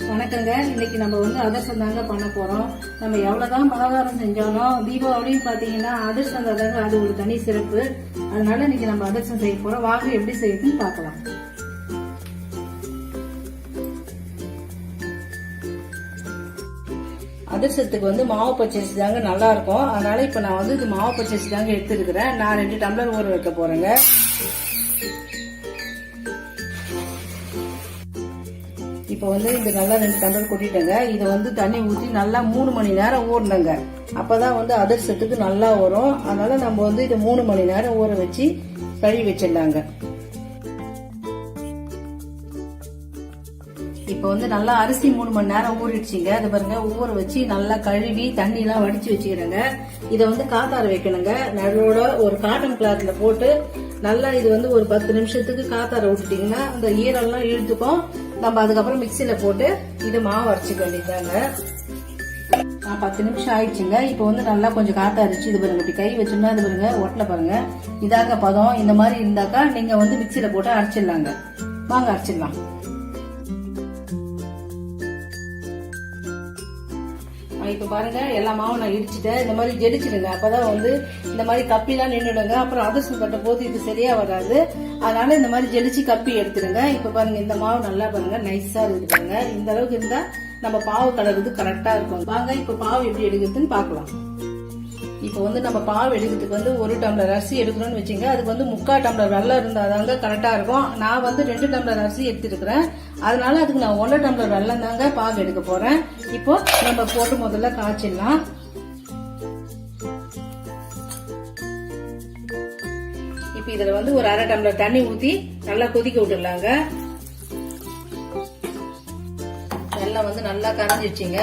வணக்கங்க. இன்னைக்கு நம்ம அதிரசம் தாங்க பண்ண போறோம். நம்ம எவ்வளவுதான் பலகாரம் செஞ்சாலும் தீபாவளின்னு பாத்தீங்கன்னா அதிரசம் தாங்க அது ஒரு தனி சிறப்பு. அதனால இன்னைக்கு நம்ம அதிரசம் செய்ய போறோம். வாங்க எப்படி செய்யுதுன்னு பார்க்கலாம். அதிரசத்துக்கு மாவு பச்சரிசி தாங்க நல்லா இருக்கும். அதனால இப்ப நான் இது மாவு பச்சரிசி தாங்க எடுத்துருக்கிறேன். நான் 2 டம்ளர் ஊற வைக்க போறேங்க. இப்போ இது நல்லா 2 டம்ளர் கொட்டிட்டேங்க. இதை தண்ணி ஊற்றி நல்லா 3 மணி நேரம் ஊறணுங்க. அப்பதான் அதிரசத்துக்கு நல்லா வரும். அதனால நம்ம இதை 3 மணி நேரம் ஊற வச்சு கழுவி வச்சிடலாங்க. இப்போ நல்லா அரிசி 3 மணி நேரம் ஊறிடுச்சிங்க. அது பாருங்க, ஊற வச்சு நல்லா கழுவி தண்ணி எல்லாம் வடிச்சு வச்சுக்கிறேங்க. இதை காத்தார வைக்கணுங்க. நடுவோட ஒரு காட்டன் கிளாத்ல போட்டு நல்லா இது ஒரு 10 நிமிஷத்துக்கு காத்தார விட்டுட்டீங்கன்னா அந்த ஈரெல்லாம் இழுத்துக்கும். நம்ம அதுக்கப்புறம் மிக்சியில போட்டு இது மாவு அரைச்சிக்க வேண்டியதாங்க. 10 நிமிஷம் ஆயிடுச்சுங்க. இப்போ நல்லா கொஞ்சம் காத்தாரிச்சு இது பாருங்க. இப்படி கை வச்சோம்னா இது பாருங்க ஒட்டல பாருங்க. இதாக பதம். இந்த மாதிரி இருந்தாக்கா நீங்க மிக்சியில போட்டு அரைச்சிடலாங்க. வாங்க அரைச்சிடலாம். இப்ப பாருங்க, எல்லா மாவும் நான் இடிச்சுட்டேன். இந்த மாதிரி ஜெடிச்சிடுங்க. அப்பதான் இந்த மாதிரி கப்பிலாம் நின்றுடுங்க. அப்புறம் அதிரசம் கட்ட போது இது சரியா வராது. அதனால இந்த மாதிரி ஜெடிச்சு கப்பி எடுத்துடுங்க. இப்ப பாருங்க, இந்த மாவு நல்லா பாருங்க நைஸா இருக்குது பாருங்க. இந்த அளவுக்கு இருந்தா நம்ம பாவு கலருக்கு கரெக்டா இருக்கும். வாங்க இப்ப பாவு எப்படி எடுக்கிறதுன்னு பாக்கலாம். இப்போ நம்ம பாவு எடுக்கிறதுக்கு 1 டம்ளர் அரிசி எடுக்கணும்னு வச்சுங்க. அதுக்கு 3/4 டம்ளர் வெல்லம் இருந்தாதாங்க கரெக்டா இருக்கும். நான் 2 டம்ளர் அரிசி எடுத்துருக்கிறேன். அதனால அதுக்கு நான் 1 டம்ளர் வெல்லம் தாங்க பாவு எடுக்க போறேன். இப்போ நம்ம போட்டு முதல்ல காய்ச்சிடலாம். இப்ப இதுல ஒரு 1/2 டம்ளர் தண்ணி ஊத்தி நல்லா கொதிக்க விட்டுடலாங்க. வெல்லம் நல்லா கரைஞ்சிடுச்சுங்க.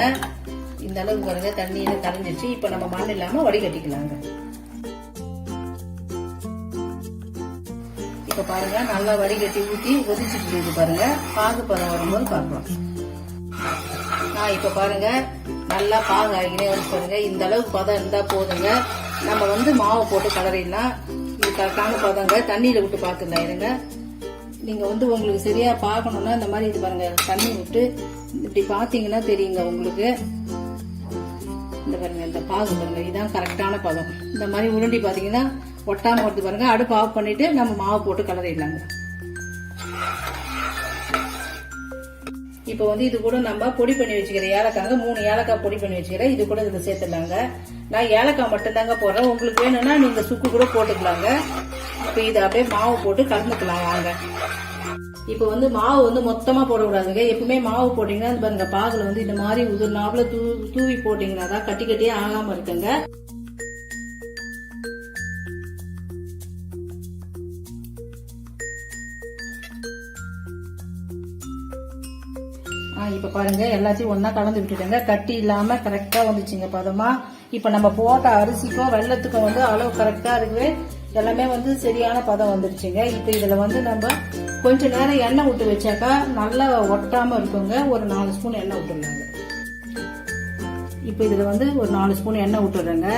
இந்த அளவுக்கு பாருங்க, தண்ணியில கரைஞ்சிச்சு. இப்ப நம்ம மண் இல்லாம வடிகட்டிக்கலாங்க. இப்ப பாருங்க, நல்லா வடிகட்டி ஊத்தி கொதிச்சுட்டு பாருங்க. பாகு பதம் வரும்போது பார்க்கலாம். இப்ப பாருங்க, நல்லா பாகு ஆகினே பாருங்க. இந்த அளவுக்கு பதம் இருந்தா போதுங்க. நம்ம மாவை போட்டு கலரிடலாம். இது கரெக்டான பதங்க. தண்ணியில விட்டு பாத்துக்கலாம் இருங்க. நீங்க உங்களுக்கு சரியா பாக்கணும்னா இந்த மாதிரி இது பாருங்க, தண்ணி விட்டு இப்படி பாத்தீங்கன்னா தெரியுங்க உங்களுக்கு. இந்த பாருங்க, இந்த பாகு பாருங்க, இதுதான் கரெக்டான பதம். இந்த மாதிரி உருண்டி பாத்தீங்கன்னா ஒட்டாம வருது பாருங்க. அடுப்பு ஆஃப் பண்ணிட்டு நம்ம மாவு போட்டு கலரிடலாங்க. இப்ப இது கூட நம்ம பொடி பண்ணி வச்சுக்கிற ஏலக்காங்க 3 ஏலக்காய் பொடி பண்ணி வச்சுக்கிறேன். இது கூட இதுல சேர்த்துடலாங்க. நான் ஏலக்காய் மட்டும் தாங்க போடுறேன். உங்களுக்கு வேணும்னா நீங்க சுக்கு கூட போட்டுக்கலாங்க. இப்ப இதை அப்படியே மாவு போட்டு கலந்துக்கலாம் வாங்க. இப்ப மாவு மொத்தமா போடக்கூடாதுங்க. எப்பவுமே மாவு போட்டீங்கன்னா பாருங்க, பாகுல இந்த மாதிரி உதிர்நாப்புல தூவி போட்டீங்கன்னா தான் கட்டி கட்டியே ஆகாம இருக்குங்க. இப்ப பாருங்க, எல்லாத்தையும் ஒன்னா கலந்து விட்டுட்டேங்க. கட்டி இல்லாம கரெக்டா வந்துச்சுங்க பதமா. இப்ப நம்ம போட்ட அரிசிக்கும் வெள்ளத்துக்கும் அளவு கரெக்டா இருக்குது. எல்லாமே சரியான பதம் வந்துருச்சுங்க. இப்ப இதுல நம்ம கொஞ்ச நேரம் எண்ணெய் விட்டு வச்சாக்கா நல்லா ஒட்டாம இருக்குங்க. ஒரு 4 ஸ்பூன் எண்ணெய் விட்டுருங்க. இப்ப இதுல ஒரு 4 ஸ்பூன் எண்ணெய் விட்டுறேங்க.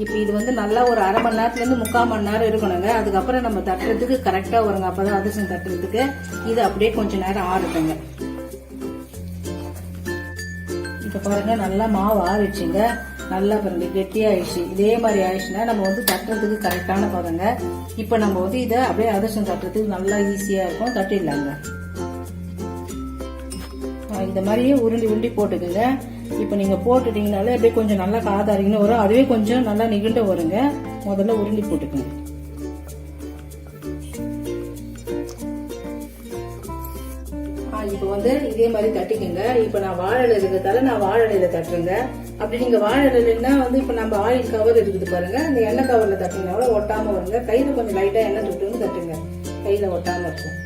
இப்ப இது நல்லா ஒரு 1/2 மணி நேரத்துல இருந்து 3/4 மணி நேரம் இருக்கணுங்க. அதுக்கப்புறம் நம்ம தட்டுறதுக்கு கரெக்டா வருங்க. அப்பதான் அதிரசம் தட்டுறதுக்கு. இது அப்படியே கொஞ்ச நேரம் ஆறுதுங்க. இப்ப பாருங்க, நல்லா மாவு ஆறிடுச்சுங்க. நல்லா பாருங்க கெட்டியா ஆயிடுச்சு. இதே மாதிரி ஆயிடுச்சுன்னா நம்ம தட்டுறதுக்கு கரெக்டான பதங்க. இப்ப நம்ம இதை அப்படியே அதிரசம் தட்டுறதுக்கு நல்லா ஈஸியா இருக்கும். தட்டிடலாங்க. இந்த மாதிரியே உருண்டி போட்டுக்குங்க. இப்ப நீங்க போட்டுட்டீங்கனாலே அப்படியே கொஞ்சம் நல்லா காதாரிங்கன்னு வரும். அதுவே கொஞ்சம் நல்லா நிகழ்ந்து வருங்க. முதல்ல உருண்டி போட்டுக்குங்க. இப்ப இதே மாதிரி தட்டிக்குங்க. இப்ப நான் வாழை இருக்கிறதால நான் வாழை தட்டுறேங்க. அப்படி நீங்க வாழை இல்லைன்னா இப்ப நம்ம ஆயில் கவர் இருக்குது பாருங்க. அந்த எண்ணெய் கவர்ல தட்டிங்கன்னா ஒட்டாம வருங்க. கையில கொஞ்சம் லைட்டா எண்ணெய் தொட்டு தட்டுங்க. கையில ஒட்டாம இருக்கும்.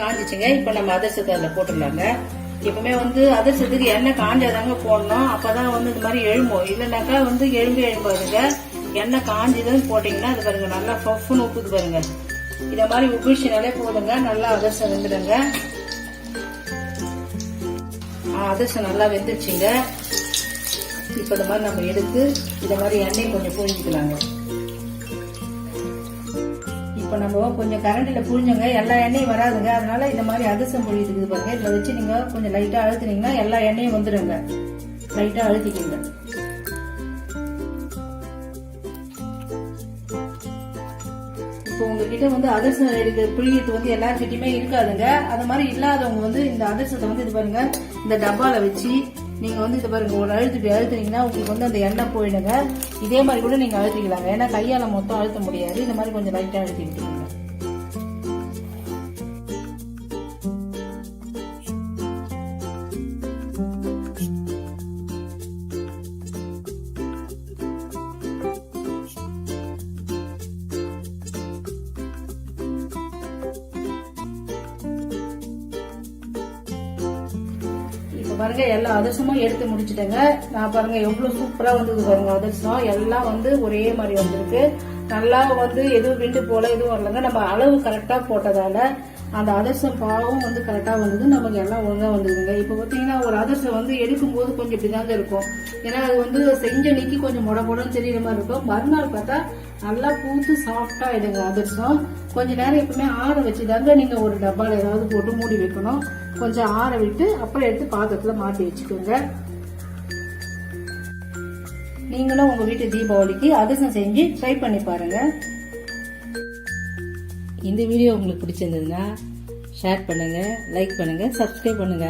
காஞ்சிச்சுங்க. இப்ப நம்ம அதிரசத்தை அதுல போட்டுடலாங்க. எப்பவுமே அதிரசத்துக்கு எண்ணெய் காஞ்சாதாங்க போடணும். அப்பதான் இந்த மாதிரி எழும்பும். இல்லைன்னாக்கா எழும்பாதுங்க. எண்ணெய் காஞ்சிதான் போட்டீங்கன்னா அது பாருங்க நல்லா பஃப்னு உப்புது பாருங்க. இத மாதிரி உப்பிச்சுனாலே போதுங்க. நல்லா அதிரசம் வெந்துடுங்க. அதிரசம் நல்லா வெந்துச்சுங்க. இப்ப இந்த மாதிரி நம்ம எடுத்து இந்த மாதிரி எண்ணெய் கொஞ்சம் புழிஞ்சிக்கலாங்க. இப்ப நம்ம கொஞ்சம் கரண்டில புழிஞ்சோங்க, எல்லா எண்ணெயும் வராதுங்க. அதனால இந்த மாதிரி அதிரசம் புழியுது பாருங்க. இதுல வச்சு நீங்க கொஞ்சம் லைட்டா அழுத்தினீங்கன்னா எல்லா எண்ணெயும் வந்துடுங்க. லைட்டா அழுத்திக்கங்க. இப்போ உங்ககிட்ட வந்து அதிரசம் புளியது எல்லார்கிட்டயுமே இருக்காதுங்க. அது மாதிரி இல்லாதவங்க இந்த அதிரசத்தை இது பாருங்க, இந்த டப்பால வச்சு நீங்க இது பாருங்க ஒரு அழுத்தினீங்கன்னா உங்களுக்கு அந்த எண்ணெய் போயிடுங்க. இதே மாதிரி கூட நீங்க அழுத்திக்கலாங்க. ஏன்னா கையால மொத்தம் அழுத்த முடியாது. இந்த மாதிரி கொஞ்சம் லைட்டா அழுத்திக்கிட்டீங்க. பாருங்க எல்லா அதிரசமும் எடுத்து முடிச்சுட்டேங்க. நான் பாருங்க எவ்வளவு சூப்பரா வந்தது பாருங்க. அதிரசம் எல்லாம் ஒரே மாதிரி வந்திருக்கு. நல்லா எதுவும் விண்டு போல எதுவும் வரலங்க. நம்ம அளவு கரெக்டா போட்டதால அந்த அதிரசம் பாவம் கரெக்டா வந்தது. நமக்கு எல்லாம் ஒழுங்கா வந்ததுங்க. இப்ப பாத்தீங்கன்னா ஒரு அதிரசம் எடுக்கும் போது கொஞ்சம் இப்படிதாங்க இருக்கும். ஏன்னா அது செஞ்ச நீக்கி கொஞ்சம் முடமுடன்னு தெரியற மாதிரி இருக்கும். மறுநாள் பார்த்தா நல்லா பூத்து சாஃப்டா ஆயிடுங்க அதிரசம். கொஞ்ச நேரம் எப்பவுமே ஆற வச்சுதாங்க நீங்க ஒரு டப்பால ஏதாவது போட்டு மூடி வைக்கணும். கொஞ்சம் ஆற விட்டு அப்புறம் எடுத்து பாத்திரத்துல மாட்டி வச்சுக்கோங்க. நீங்களும் உங்க வீட்டு தீபாவளிக்கு அதிரசம் செஞ்சு ட்ரை பண்ணி பாருங்க. இந்த வீடியோ உங்களுக்கு பிடிச்சிருந்ததுன்னா ஷேர் பண்ணுங்க, லைக் பண்ணுங்க, சப்ஸ்கிரைப் பண்ணுங்க.